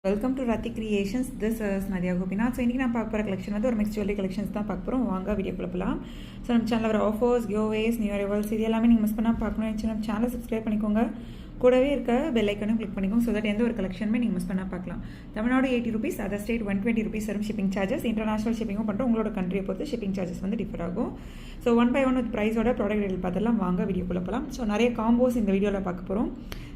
Welcome to Rathi creations. This is Nadiya Gopinath. So இன்றைக்கி நான் பார்க்க போகிற கலெக்ஷன் வந்து ஒரு மிக்ஸ் ஜுவல்லரி கலெக்ஷன்ஸ் தான் பார்க்க போகிறோம். வாங்க வீடியோக்குள்ள போகலாம். ஸோ நம்ம சேனலில் வர ஆஃபர்ஸ், கிவ்அவேஸ், நியூ ரிவல்ஸ் இது எல்லாமே நீங்கள் மிஸ் பண்ணால் பார்க்கணும். நம்ம சேனலை சப்ஸ்கிரைப் பண்ணிக்கோங்க. கூடவே இருக்க பெல் ஐக்கனும் கிளிக் பண்ணிக்கோங்க. ஸோ தட் எந்த ஒரு கலெக்ஷனுமே நீங்கள் மிஸ் பண்ணால் பார்க்கலாம். Tamil Nadu 80 rupees, other state 120 rupees வரும் ஷிப்பிங் சார்ஜஸ். இன்டர்நேஷனல் ஷிப்பிங்கும் பண்ணுறோம். உங்களோட கண்ட்ரியை பொறுத்து ஷிப்பிங் சார்ஜஸ் வந்து டிஃபர் ஆகும். ஸோ 1 by 1 வித் ப்ரைஸோட ப்ராடக்ட் டீடைல் பார்த்தலாம். வாங்க வீடியோக்குள்ள போகலாம். ஸோ நிறைய காம்போஸ் இந்த வீடியோவில் பார்க்க போகிறோம்.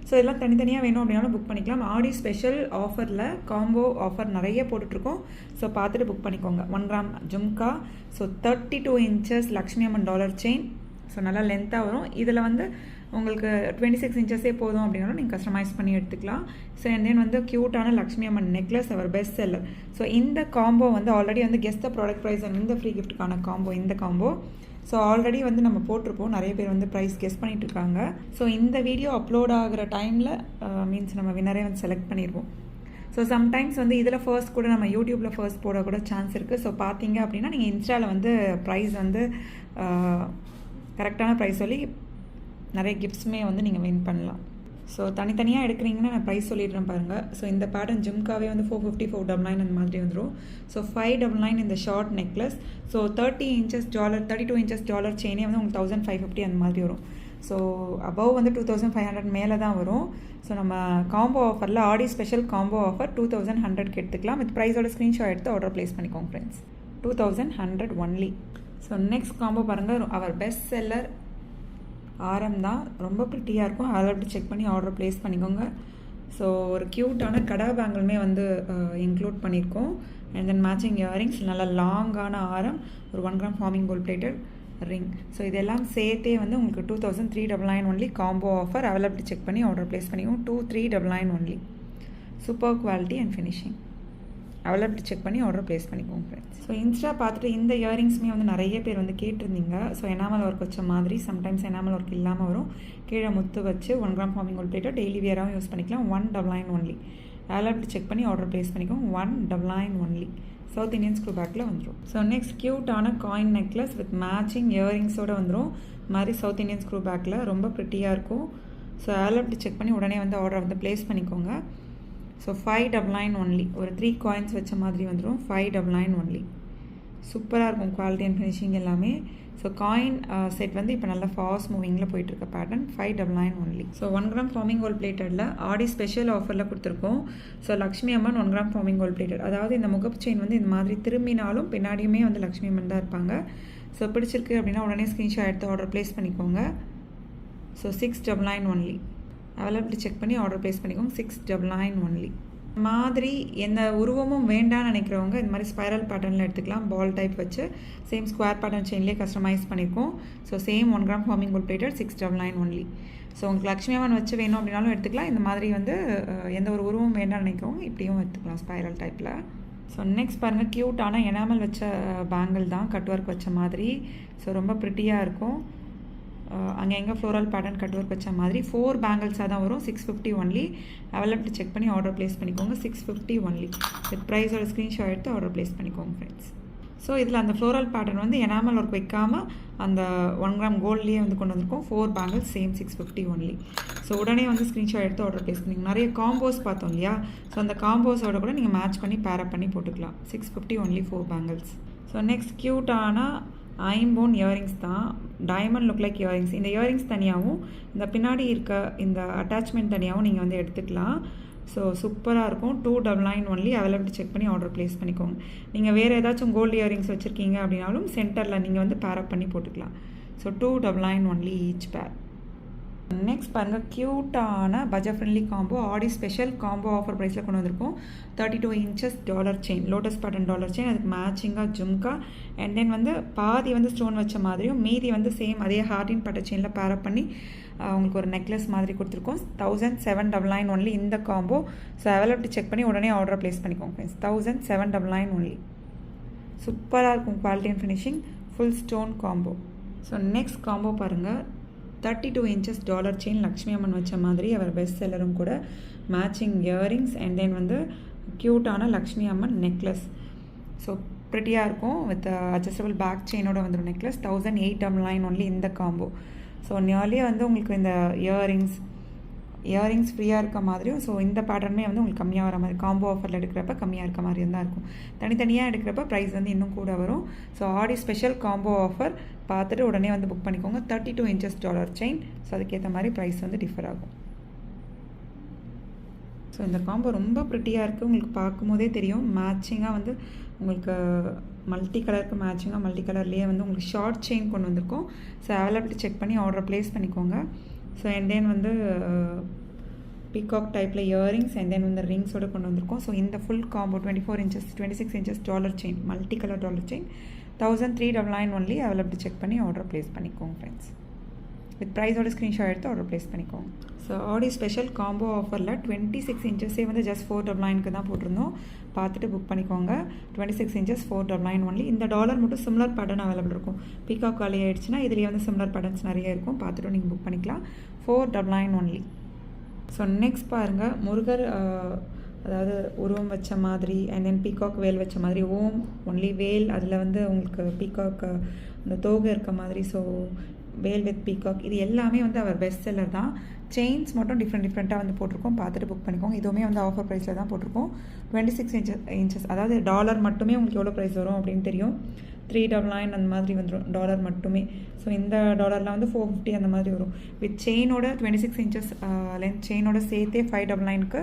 ஸோ இதெல்லாம் தனித்தனியாக வேணும் அப்படின்னாலும் புக் பண்ணிக்கலாம். ஆடி ஸ்பெஷல் ஆஃபரில் காம்போ ஆஃபர் நிறைய போட்டுட்ருக்கோம். ஸோ பார்த்துட்டு புக் பண்ணிக்கோங்க. 1 gram jhumka, so 32 inches Lakshmi Amman dollar chain. So நல்லா லென்த்தாக வரும். இதில் வந்து உங்களுக்கு 26 inches போதும் அப்படின்னாலும் நீங்கள் கஸ்டமைஸ் பண்ணி எடுத்துக்கலாம். ஸோ அண்ட் தென் வந்து க்யூட்டான Lakshmi Amman necklace, our best seller. So இந்த காம்போ வந்து ஆல்ரெடி வந்து guessed the product price and இந்த ஃப்ரீ கிஃப்ட்டுக்கான காம்போ இந்த காம்போ. ஸோ ஆல்ரெடி வந்து நம்ம போட்டிருப்போம். நிறைய பேர் வந்து ப்ரைஸ் கெஸ் பண்ணிட்டு இருக்காங்க. ஸோ இந்த வீடியோ அப்லோட் ஆகிற டைமில் மீன்ஸ் நம்ம வினரே வந்து செலக்ட் பண்ணிடுவோம். ஸோ சம்டைம்ஸ் வந்து இதில் ஃபர்ஸ்ட் கூட நம்ம யூடியூப்பில் ஃபர்ஸ்ட் போட கூட சான்ஸ் இருக்குது. ஸோ பார்த்தீங்க அப்படின்னா நீங்கள் இன்ஸ்டாவில் வந்து ப்ரைஸ் வந்து கரெக்டான ப்ரைஸ் சொல்லி நிறைய கிஃப்ட்ஸுமே வந்து நீங்கள் வின் பண்ணலாம். ஸோ தனித்தனியாக எடுக்கிறீங்கன்னா நான் ப்ரைஸ் சொல்லிடுறேன் பாருங்கள். ஸோ இந்த பேட்டர்ன் ஜிம்காவே வந்து 450, 499 அந்த மாதிரி வந்துடும். ஸோ 599 இந்த short necklace. So 30 inches dollar, 32 inches dollar செயினே வந்து உங்களுக்கு 1550 அந்த மாதிரி வரும். ஸோ அபவ் வந்து 2500 மேலே தான் வரும். ஸோ நம்ம காம்போ ஆஃபரில் ஆடி ஸ்பெஷல் காம்போ ஆஃபர் 2100க்கு எடுத்துக்கலாம். வித் ப்ரைஸோட ஸ்க்ரீன்ஷாட் எடுத்து ஆர்டர் ப்ளேஸ் பண்ணிக்கோங்க friends. 2100 only. So next combo பாருங்கள். அவர் பெஸ்ட் செல்லர் ஆரம் தான். ரொம்ப ப்ரிட்டியாக இருக்கும். அதில் செக் பண்ணி ஆர்டர் ப்ளேஸ் பண்ணிக்கோங்க. ஸோ ஒரு க்யூட்டான கடா பேங்கிளுமே வந்து இன்க்ளூட் பண்ணியிருக்கோம். அண்ட் தென் மேட்சிங் இயரிங்ஸ், நல்லா லாங்கான ஆரம், ஒரு 1 gram forming gold plated ring. So இதெல்லாம் சேர்த்தே வந்து உங்களுக்கு 2399 only combo offer. Availability check பண்ணி ஆர்டர் ப்ளேஸ் பண்ணிக்கோங்க. 2399 only. Super quality and finishing. Availability check பண்ணி ஆர்டர் ப்ளேஸ் பண்ணிக்கோங்க ஃப்ரெண்ட்ஸ். ஸோ இன்ஸ்டா பார்த்துட்டு இந்த இயரிங்ஸுமே வந்து நிறைய பேர் வந்து கேட்டிருந்தீங்க. ஸோ எனாமல் ஒர்க் வச்ச மாதிரி, சம்டைம்ஸ் எனாமல் ஒர்க் இல்லாமல் வரும். கீழே முத்து வச்சு 1 gram forming gold plated daily வியராகவும் யூஸ் பண்ணிக்கலாம். 199 ஒன்லி. அவைலபிலிட்டி செக் பண்ணி ஆர்டர் ப்ளேஸ் பண்ணிக்கோங்க. 199 ஒன்லி. சவுத் இந்தியன் ஸ்க்ரூ பேக்கில் வந்துடும். ஸோ நெக்ஸ்ட் க்யூட்டான காயின் நெக்லஸ் வித் மேட்சிங் இயரிங்ஸோடு வந்துடும். மாதிரி சவுத் இந்தியன் ஸ்க்ரூ பேக்கில் ரொம்ப ப்ரிட்டியாக இருக்கும். ஸோ அவைலபிலிட்டி செக் பண்ணி உடனே வந்து ஆர்டர் வந்து ப்ளேஸ் பண்ணிக்கோங்க. So 599 only. ஒரு 3 coins வச்ச மாதிரி வந்துடும். 599 ஒன்லி. சூப்பராக இருக்கும் குவாலிட்டி அண்ட் ஃபினிஷிங் எல்லாமே. ஸோ காயின் செட் வந்து இப்போ நல்லா ஃபாஸ்ட் மூவிங்கில் போயிட்டுருக்க pattern. 599 only. So 1 gram forming gold பிளேட்டடில் ஆடி ஸ்பெஷல் ஆஃபரில் கொடுத்துருக்கோம். So Lakshmi Amman 1 gram forming gold plated. அதாவது இந்த முகப்பு செயின் வந்து இந்த மாதிரி திரும்பினாலும் பின்னாடியுமே வந்து லக்ஷ்மி அம்மன் தான் இருப்பாங்க. ஸோ பிடிச்சிருக்கு அப்படின்னா உடனே ஸ்க்ரீன்ஷாட் எடுத்து ஆர்டர் ப்ளேஸ் பண்ணிக்கோங்க. So 699 only. அவைலபிலிட்டி செக் பண்ணி ஆர்டர் ப்ளேஸ் பண்ணிக்கோங்க. 699 ஒன்லி. மாதிரி எந்த உருவமும் வேண்டான்னு நினைக்கிறவங்க இந்த மாதிரி ஸ்பைரல் பேட்டர்னில் எடுத்துக்கலாம். பால் டைப் வச்சு சேம் ஸ்கொயர் பேட்டர்ன் செயின்லேயே கஸ்டமைஸ் பண்ணியிருக்கோம். So same 1 gram forming gold plated 699 only. So உங்களுக்கு லக்ஷ்மி அம்மன் வச்சு வேணும் அப்படின்னாலும் எடுத்துக்கலாம். இந்த மாதிரி வந்து எந்த ஒரு உருவம் வேண்டாம்னு நினைக்கிறவங்க இப்படியும் எடுத்துக்கலாம் ஸ்பைரல் டைப்பில். ஸோ நெக்ஸ்ட் பாருங்கள். க்யூட்டான எனாமல் வச்ச பேங்கிள் தான், கட் ஒர்க் வச்ச மாதிரி. ஸோ ரொம்ப ப்ரிட்டியாக இருக்கும். அங்கே எங்கே ஃப்ளோரல் பேட்டர்ன் கட் ஒர்க் வச்ச மாதிரி 4 பேங்கிள்ஸாக தான் வரும். 650 ஒன்லி. அவைலபிலிட்டி செக் பண்ணி ஆர்டர் ப்ளேஸ் பண்ணிக்கோங்க. 650 ஒன்லி. வித் ப்ரைஸோட ஸ்க்ரீன்ஷாட் எடுத்து ஆர்டர் ப்ளேஸ் பண்ணிக்கோங்க ஃப்ரெண்ட்ஸ். ஸோ இதில் அந்த ஃப்ளோரல் பேட்டர்ன் வந்து எனாமல் ஒர்க் வைக்காமல் அந்த 1 gram கோல்ட்லேயே வந்து கொண்டு வந்திருக்கோம். 4 பேங்கிள்ஸ் சேம் 650 ஒன்லி. ஸோ உடனே வந்து ஸ்க்ரீன்ஷாட் எடுத்து ஆர்டர் ப்ளேஸ் பண்ணிக்கோங்க. நிறைய காம்போஸ் பார்த்தோம் இல்லையா? ஸோ அந்த காம்போஸோட கூட நீங்கள் மேட்ச் பண்ணி பேரப் பண்ணி போட்டுக்கலாம். 650 ஒன்லி 4 பேங்கிள்ஸ். ஸோ நெக்ஸ்ட் க்யூட்டான ஐம்போன் இயரிங்ஸ் தான். Diamond look like earrings. இந்த இயரிங்ஸ் தனியாகவும் இந்த பின்னாடி இருக்க இந்த அட்டாச்மெண்ட் தனியாகவும் நீங்கள் வந்து எடுத்துக்கலாம். ஸோ சூப்பராக இருக்கும். 299 ஒன்லி. அவைலபிலிட்டி செக் பண்ணி ஆர்டர் ப்ளேஸ் பண்ணிக்கோங்க. நீங்கள் வேறு ஏதாச்சும் கோல்டு இயரிங்ஸ் வச்சுருக்கீங்க அப்படின்னாலும் சென்டரில் நீங்கள் வந்து பேரப் பண்ணி போட்டுக்கலாம். ஸோ 299 ஒன்லி ஈச் பேர். நெக்ஸ்ட் பாருங்கள். க்யூட்டான பட்ஜெட் ஃப்ரெண்ட்லி காம்போ ஆடி ஸ்பெஷல் காம்போ ஆஃபர் ப்ரைஸில் கொண்டு வந்திருக்கோம். 32 inches dollar chain, lotus pattern dollar chain, அதுக்கு மேட்சிங்காக ஜும்கா. அண்ட் தென் வந்து பாதி வந்து ஸ்டோன் வச்ச மாதிரியும் மீதி வந்து சேம் அதே ஹார்டின் பட்டர் செயினில் பேரப் பண்ணி உங்களுக்கு ஒரு நெக்லஸ் மாதிரி கொடுத்துருக்கோம். 1799 ஒன்லி இந்த காம்போ. ஸோ அவைலபிலிட்டி செக் பண்ணி உடனே ஆர்டர் ப்ளேஸ் பண்ணிக்கோங்க ஃப்ரெண்ட்ஸ். 1799 ஒன்லி. சூப்பராக இருக்கும் quality and finishing. Full stone combo. So next combo பாருங்கள். 32 inches டாலர் செயின், லக்ஷ்மி அம்மன் வச்ச மாதிரி, அவர் பெஸ்ட் செல்லரும் கூட. மேட்சிங் இயரிங்ஸ் அண்ட் தென் வந்து க்யூட்டான லக்ஷ்மி அம்மன் நெக்லஸ். ஸோ ப்ரிட்டியாக இருக்கும். வித் அட்ஜஸ்டபிள் பேக் செயினோட வந்துடும் நெக்லஸ். 1899 ஒன்லி இந்த காம்போ. ஸோ நியர்லி வந்து உங்களுக்கு இந்த இயரிங்ஸ் இயரிங்ஸ் ஃப்ரீயாக இருக்க மாதிரியும், ஸோ இந்த பேட்டர்னுமே வந்து உங்களுக்கு கம்மியாக வர மாதிரி காம்போ ஆஃபரில் எடுக்கிறப்ப கம்மியாக இருக்க மாதிரியும் தான் இருக்கும். தனித்தனியாக எடுக்கிறப்ப ப்ரைஸ் வந்து இன்னும் கூட வரும். ஸோ ஆடி ஸ்பெஷல் காம்போ ஆஃபர் பார்த்துட்டு உடனே வந்து புக் பண்ணிக்கோங்க. 32 இன்ச்சஸ் டாலர் செயின். ஸோ அதுக்கேற்ற மாதிரி ப்ரைஸ் வந்து டிஃபர் ஆகும். ஸோ இந்த காம்போ ரொம்ப ப்ரிட்டியாக இருக்குது. உங்களுக்கு பார்க்கும்போதே தெரியும். மேட்சிங்காக வந்து உங்களுக்கு மல்டி கலருக்கு மேட்சிங்காக மல்டி கலர்லேயே வந்து உங்களுக்கு ஷார்ட் செயின் கொண்டு வந்திருக்கோம். ஸோ அவைலபிலிட்டி செக் பண்ணி ஆர்டர் ப்ளேஸ் பண்ணிக்கோங்க. ஸோ அண்ட் தென் வந்து பீகாக் டைப்பில் இயரிங்ஸ் அண்ட் தென் வந்து ரிங்ஸோடு கொண்டு வந்திருக்கோம். ஸோ இந்த full combo 24 inches 26 inches dollar chain multi colour dollar chain 1399 only. Availability check பண்ணி ஆர்டர் ப்ளேஸ் பண்ணிக்கோங்க ஃப்ரெண்ட்ஸ். வித் ப்ரைஸோட ஸ்க்ரீன்ஷாட் எடுத்து ஆர்டர் ப்ளேஸ் பண்ணிக்கோங்க. ஸோ ஆடி ஸ்பெஷல் காம்போ ஆஃபரில் 26 இன்ச்சஸே வந்து ஜஸ்ட் 499க்கு தான் போட்டிருந்தோம். பார்த்துட்டு புக் பண்ணிக்கோங்க. 26 இன்ச்சஸ் 499 ஒன்லி. இந்த டாலர் மட்டும் சிமிலர் பேட்டர்ன் அவைலபிள் இருக்கும். பீகாக் காலி ஆகிடுச்சுன்னா இதுலேயே வந்து சிமிலர் பேட்டர்ன்ஸ் நிறைய இருக்கும். பார்த்துட்டு நீங்கள் புக் பண்ணிக்கலாம். 499 ஒன்லி. ஸோ நெக்ஸ்ட் பாருங்கள், முருகர் அதாவது உருவம் வச்ச மாதிரி அண்ட் தென் பீகாக் வேல் வச்ச மாதிரி ஓம் ஒன்லி வேல், அதில் வந்து உங்களுக்கு பீகாக் அந்த தோகை இருக்க மாதிரி. ஸோ வேல் வித் பீகாக் இது எல்லாமே வந்து அவர் பெஸ்ட் செல்லர் தான். செயின்ஸ் மட்டும் டிஃப்ரெண்ட்டாக வந்து போட்டிருக்கோம். பார்த்துட்டு புக் பண்ணிக்கோங்க. இதுவுமே வந்து ஆஃபர் ப்ரைஸில் தான் போட்டிருக்கோம். 26 இன்ச்சஸ் அதாவது டாலர் மட்டுமே உங்களுக்கு எவ்வளோ ப்ரைஸ் வரும் அப்படின்னு தெரியும். 399 அந்த மாதிரி வந்துடும் டாலர் மட்டுமே. ஸோ இந்த டாலரில் வந்து 450 அந்த மாதிரி வரும். வித் செயினோட 26 இன்ச்சஸ் லென்த் செயினோட சேர்த்தே 599க்கு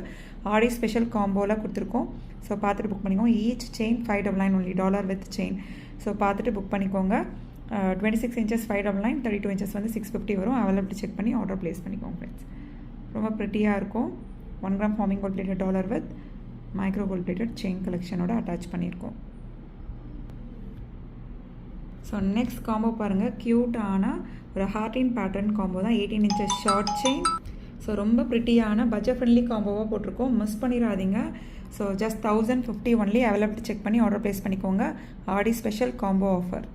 ஆடி ஸ்பெஷல் காம்போவில் கொடுத்துருக்கோம். ஸோ பார்த்துட்டு புக் பண்ணிக்கோங்க. Each chain 599 only dollar with chain. So பார்த்துட்டு புக் பண்ணிக்கோங்க. 26 இன்ச்சஸ் 599, 32 இன்ச்சஸ் வந்து 650 வரும். அவைலபிலிட்டி செக் பண்ணி ஆர்டர் ப்ளேஸ் பண்ணிக்கோங்க ஃப்ரெண்ட்ஸ். ரொம்ப ப்ரிட்டியாக இருக்கும். 1 gram forming gold plated dollar with micro gold plated chain கலெக்ஷனோட அட்டாச் பண்ணியிருக்கோம். ஸோ நெக்ஸ்ட் காம்போ பாருங்கள், க்யூட்டான ஒரு ஹார்டின் பேட்டர்ன் காம்போ தான். 18 இன்ச்சஸ் ஷார்ட் செயின். ஸோ ரொம்ப ப்ரிட்டியான பட்ஜெட் ஃப்ரெண்ட்லி காம்போவாக போட்டிருக்கோம். மிஸ் பண்ணிடாதீங்க. So just 1050 only. Availability check பண்ணி ஆர்டர் ப்ளேஸ் பண்ணிக்கோங்க. ஆடி ஸ்பெஷல் காம்போ ஆஃபர்.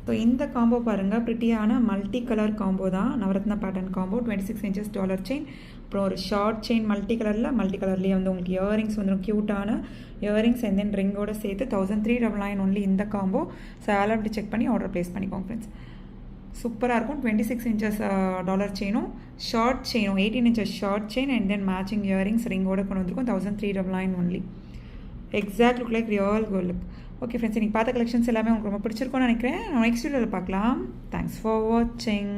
ஸோ இந்த காம்போ பாருங்கள், ப்ரிட்டியான மல்டி கலர் காம்போ தான். Navratna pattern combo 26 inches dollar chain. அப்புறம் ஒரு ஷார்ட் செயின் மல்டி கலர்லேயே வந்து உங்களுக்கு இயரிங்ஸ் வந்துடும். க்யூட்டான இயரிங்ஸ் அண்ட் தென் ரிங்கோட சேர்த்து 1399 ஒன்லி இந்த காம்போ. ஸோ அவைலபிலிட்டி செக் பண்ணி ஆர்டர் ப்ளேஸ் பண்ணிக்கோங்க ஃப்ரெண்ட்ஸ். சூப்பராக இருக்கும். 26 இன்ச்சஸ் டாலர் செயினும் ஷார்ட் செயினும் 18 inches short chain and then matching earrings ரிங்கோட கொண்டு வந்திருக்கும். 1399 only. Exact look like real gold look. Okay friends, நீங்கள் பார்த்த கலெக்ஷன்ஸ் எல்லாமே உங்களுக்கு ரொம்ப பிடிச்சிருக்கும்னு நினைக்கிறேன். நெக்ஸ்ட் வீடியோவில் பார்க்கலாம். தேங்க்ஸ் ஃபார் வாட்சிங்.